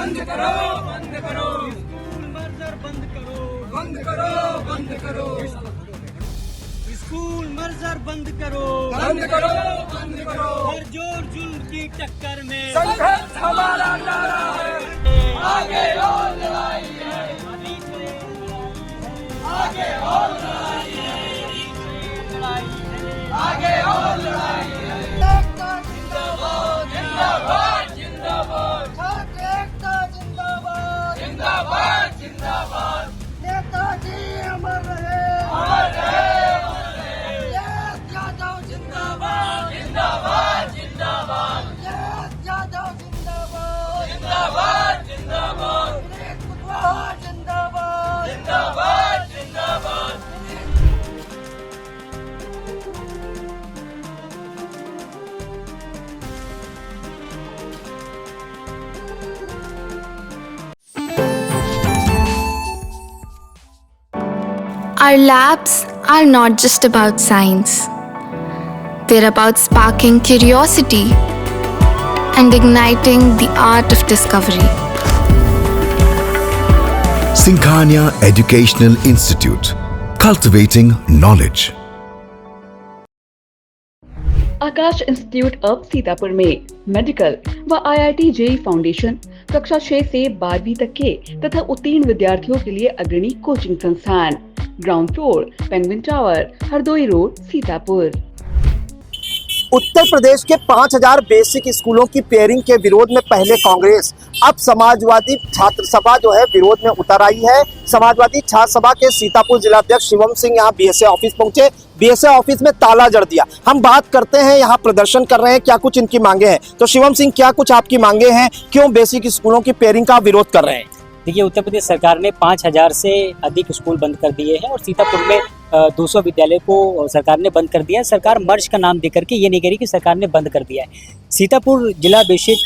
बंद करो, बंद करो, स्कूल मर्जर बंद करो, बंद करो, बंद करो, स्कूल मर्जर बंद करो, बंद करो, बंद करो। और जोर जुल्म की टक्कर में संघर्ष हमारा नारा है, आगे और लड़ाई है, आगे और लड़ाई है, आगे और लड़ाई है। एकता जिंदाबाद, जिंदाबाद, जिंदाबाद, छात्र एकता जिंदाबाद, जिंदाबाद, जिंदाबाद। नेताजी अमर रहे, अमर रहे, अमर रहे। जय यादव जिंदाबाद, जिंदाबाद, जिंदाबाद, जय यादव जिंदाबाद, जिंदाबाद, जिंदाबाद, विनीत कुशवाहा जिंदाबाद, जिंदाबाद, जिंदाबाद। Our labs are not just about science. They're about sparking curiosity and igniting the art of discovery. Singhania Educational Institute, cultivating knowledge. Akash institute अब सीतापुर में मेडिकल व IIT जेई फाउंडेशन कक्षा 6 से 12वीं तक के तथा उत्तीर्ण विद्यार्थियों के लिए अग्रणी कोचिंग संस्थान। Ground floor, penguin tower, Hardoi road, Sitapur. Uttar Pradesh के 5000 बेसिक स्कूलों की पेयरिंग के विरोध में पहले कांग्रेस, अब समाजवादी छात्र सभा जो है विरोध में उतर आई है। समाजवादी छात्र सभा के सीतापुर जिलाध्यक्ष शिवम सिंह यहाँ बीएसए ऑफिस पहुंचे, बीएसए ऑफिस में ताला जड़ दिया। हम बात करते हैं, यहाँ प्रदर्शन कर रहे हैं, क्या कुछ इनकी मांगे हैं। तो शिवम सिंह, क्या कुछ आपकी मांगे हैं, क्यों बेसिक स्कूलों की पेयरिंग का विरोध कर रहे हैं? देखिए, उत्तर प्रदेश सरकार ने 5000 से अधिक स्कूल बंद कर दिए हैं और सीतापुर में 200 विद्यालय को सरकार ने बंद कर दिया है। सरकार मर्ज का नाम देकर के ये नहीं कह रही कि सरकार ने बंद कर दिया है। सीतापुर जिला बेसिक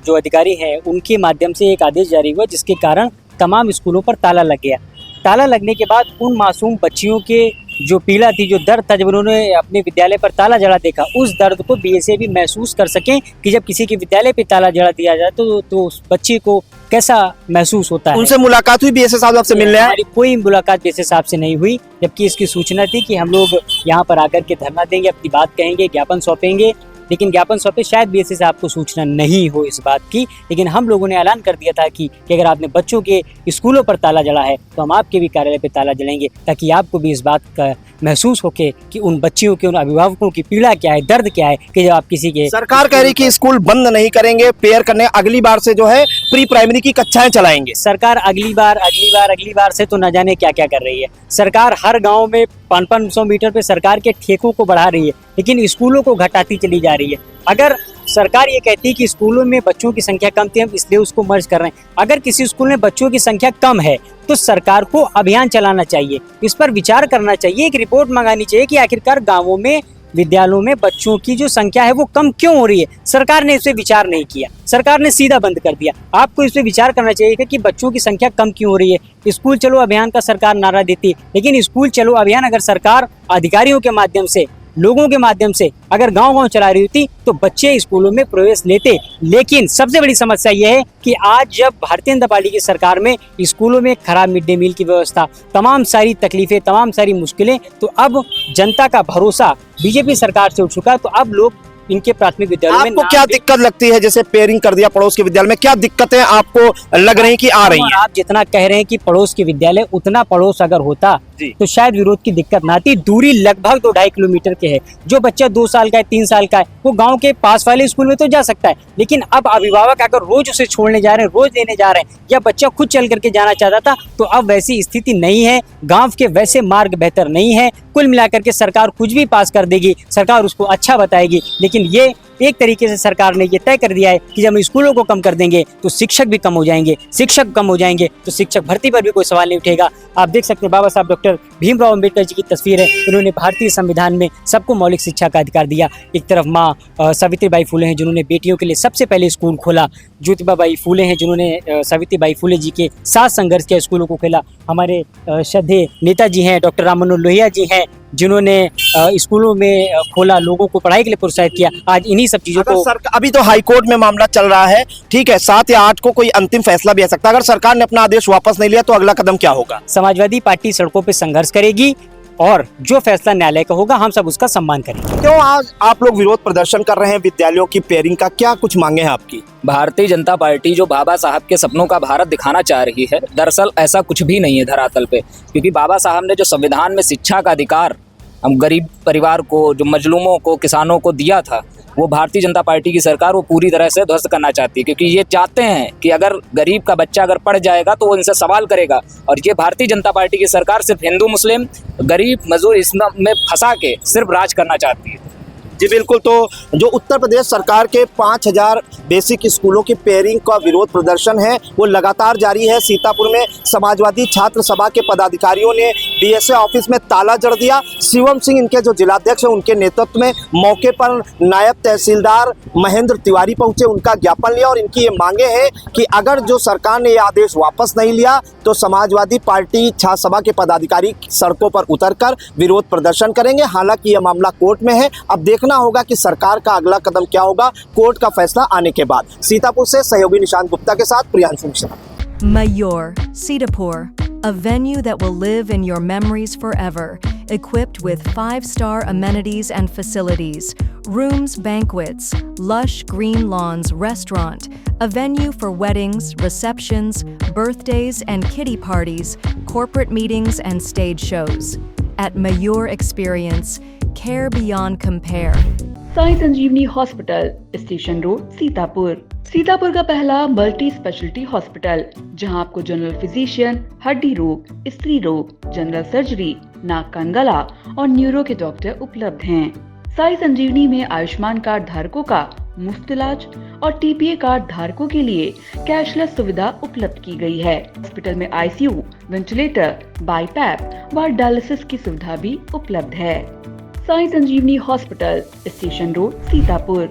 जो अधिकारी हैं उनके माध्यम से एक आदेश जारी हुआ जिसके कारण तमाम स्कूलों पर ताला लग गया। ताला लगने के बाद उन मासूम बच्चियों के जो पीड़ा थी, जो दर्द था, जब उन्होंने अपने विद्यालय पर ताला जड़ा देखा, उस दर्द को बीएसए भी महसूस कर सकें कि जब किसी के विद्यालय पे ताला जड़ा दिया जाए तो उस बच्चे को कैसा महसूस होता है। उनसे मुलाकात हुई बीएसए साहब आपसे मिलने आए? हमारी कोई मुलाकात बीएसए साहब से नहीं हुई, जबकि इसकी सूचना थी कि हम लोग यहाँ पर आकर के धरना देंगे, अपनी बात कहेंगे, ज्ञापन सौंपेंगे। लेकिन ज्ञापन सौंपे शायद बीएसए से आपको सूचना नहीं हो इस बात की, लेकिन हम लोगों ने ऐलान कर दिया था कि अगर आपने बच्चों के स्कूलों पर ताला जड़ा है तो हम आपके भी कार्यालय पे ताला जलाएंगे, ताकि आपको भी इस बात का महसूस हो के कि उन बच्चियों के, उन अभिभावकों की पीड़ा क्या है, दर्द क्या है कि जब आप किसी के। सरकार कह रही कि स्कूल बंद नहीं करेंगे, पेयर करने अगली बार से जो है प्री प्राइमरी की कक्षाएं चलाएंगे। सरकार अगली बार से तो न जाने क्या क्या कर रही है। सरकार हर गाँव में 500 मीटर पे सरकार के ठेकों को बढ़ा रही है, लेकिन स्कूलों को घटाती चली जा रही है। अगर सरकार ये कहती है कि स्कूलों में बच्चों की संख्या कम थी, हम इसलिए उसको मर्ज कर रहे हैं। अगर किसी स्कूल में बच्चों की संख्या कम है तो सरकार को अभियान चलाना चाहिए, इस पर विचार करना चाहिए, एक रिपोर्ट मंगानी चाहिए कि आखिरकार गाँवों में, विद्यालयों में बच्चों की जो संख्या है वो कम क्यों हो रही है। सरकार ने इस पर विचार नहीं किया, सरकार ने सीधा बंद कर दिया। आपको इस पर विचार करना चाहिए कि बच्चों की संख्या कम क्यों हो रही है। स्कूल चलो अभियान का सरकार नारा देती, लेकिन स्कूल चलो अभियान अगर सरकार अधिकारियों के माध्यम से, लोगों के माध्यम से अगर गांव-गांव चला रही होती तो बच्चे स्कूलों में प्रवेश लेते। लेकिन सबसे बड़ी समस्या यह है कि आज जब भारतीय जनता पार्टी की सरकार में स्कूलों में खराब मिड डे मील की व्यवस्था, तमाम सारी तकलीफें, तमाम सारी मुश्किलें, तो अब जनता का भरोसा बीजेपी सरकार से उठ चुका। तो अब लोग इनके प्राथमिक विद्यालयों में आपको क्या दिक्कत लगती है? जैसे पेयरिंग कर दिया पड़ोस के विद्यालय में, क्या दिक्कतें आपको लग रही कि आ रही हैं? आप जितना कह रहे हैं कि पड़ोस के विद्यालय, उतना पड़ोस अगर होता तो शायद विरोध की दिक्कत ना आती। दूरी लगभग 2-2.5 किलोमीटर के है। जो बच्चा 2 साल का है, 3 साल का है, वो गांव के पास वाले स्कूल में तो जा सकता है, लेकिन अब अभिभावक अगर रोज उसे छोड़ने जा रहे हैं, रोज लेने जा रहे हैं, या बच्चा खुद चल करके जाना चाहता था, तो अब वैसी स्थिति नहीं है। गाँव के वैसे मार्ग बेहतर नहीं है। कुल मिलाकर के सरकार कुछ भी पास कर देगी, सरकार उसको अच्छा बताएगी, लेकिन ये एक तरीके से सरकार ने ये तय कर दिया है कि जब हम स्कूलों को कम कर देंगे तो शिक्षक भी कम हो जाएंगे, शिक्षक कम हो जाएंगे तो शिक्षक भर्ती पर भी कोई सवाल नहीं उठेगा। आप देख सकते हैं बाबा साहब डॉक्टर भीमराव अंबेडकर जी की तस्वीर है। उन्होंने भारतीय संविधान में सबको मौलिक शिक्षा का अधिकार दिया। एक तरफ माँ सावित्रीबाई फुले हैं जिन्होंने बेटियों के लिए सबसे पहले स्कूल खोला। ज्योतिबाबाई फुले हैं जिन्होंने सावित्रीबाई फुले जी के साथ संघर्ष किया, स्कूलों को खोला। हमारे श्रद्धेय नेताजी हैं, डॉक्टर राम मनोहर लोहिया जी हैं, जिन्होंने स्कूलों में खोला, लोगों को पढ़ाई के लिए प्रोत्साहित किया, आज इन्हीं सब चीज़ों अगर को अभी तो हाई कोर्ट में मामला चल रहा है, ठीक है, 7 या 8 को कोई अंतिम फैसला भी आ सकता है। अगर सरकार ने अपना आदेश वापस नहीं लिया तो अगला कदम क्या होगा? समाजवादी पार्टी सड़कों पर संघर्ष करेगी और जो फैसला न्यायालय का होगा हम सब उसका सम्मान करेंगे। क्यों आज आप लोग विरोध प्रदर्शन कर रहे हैं विद्यालयों की पेयरिंग का? क्या कुछ मांगे हैं आपकी? भारतीय जनता पार्टी जो बाबा साहब के सपनों का भारत दिखाना चाह रही है, दरअसल ऐसा कुछ भी नहीं है धरातल पे। क्योंकि बाबा साहब ने जो संविधान में शिक्षा का अधिकार हम गरीब परिवार को, जो मजलूमों को, किसानों को दिया था, वो भारतीय जनता पार्टी की सरकार वो पूरी तरह से ध्वस्त करना चाहती है। क्योंकि ये चाहते हैं कि अगर गरीब का बच्चा अगर पढ़ जाएगा तो वो इनसे सवाल करेगा, और ये भारतीय जनता पार्टी की सरकार सिर्फ हिंदू मुस्लिम गरीब मजदूर इसमें फंसा के सिर्फ राज करना चाहती है। जी बिल्कुल। तो जो उत्तर प्रदेश सरकार के 5000 बेसिक स्कूलों की पेयरिंग का विरोध प्रदर्शन है वो लगातार जारी है। सीतापुर में समाजवादी छात्र सभा के पदाधिकारियों ने डीएसए ऑफिस में ताला जड़ दिया। शिवम सिंह इनके जो जिलाध्यक्ष हैं उनके नेतृत्व में मौके पर नायब तहसीलदार महेंद्र तिवारी पहुंचे, उनका ज्ञापन लिया और इनकी ये मांगे हैं कि अगर जो सरकार ने ये आदेश वापस नहीं लिया तो समाजवादी पार्टी छात्र सभा के पदाधिकारी सड़कों पर उतरकर विरोध प्रदर्शन करेंगे। हालांकि यह मामला कोर्ट में है, अब देखना होगा कि सरकार का अगला कदम क्या होगा कोर्ट का फैसला आने के बाद। सीतापुर से सहयोगी निशांत गुप्ता के साथ Priyanshu Mishra. Mayur, Sitapur, a venue that will live in your memories forever, equipped with 5-star amenities and facilities, rooms, banquets, lush green lawns, restaurant, a venue for weddings, receptions, birthdays and kiddie parties, corporate meetings and stage shows. At Mayur Experience, care beyond compare. Sai Sanjeevani hospital, station road, Sitapur. Sitapur का पहला multi speciality hospital जहां आपको general physician, हड्डी रोग, स्त्री रोग, general surgery, नाक कान गला और न्यूरो के डॉक्टर उपलब्ध हैं। साई संजीवनी में आयुष्मान कार्ड धारकों का मुफ्त इलाज और टीपीए कार्ड धारकों के लिए कैशलेस सुविधा उपलब्ध की गई है। हॉस्पिटल में आईसीयू, वेंटिलेटर, बाईपैप व डायलिसिस की सुविधा भी उपलब्ध है। Sai Sanjeevani hospital, station road, Sitapur.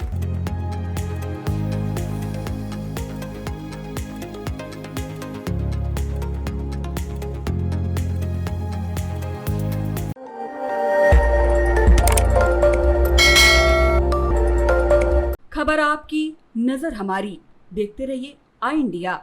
खबर आपकी, नजर हमारी। देखते रहिए आई इंडिया।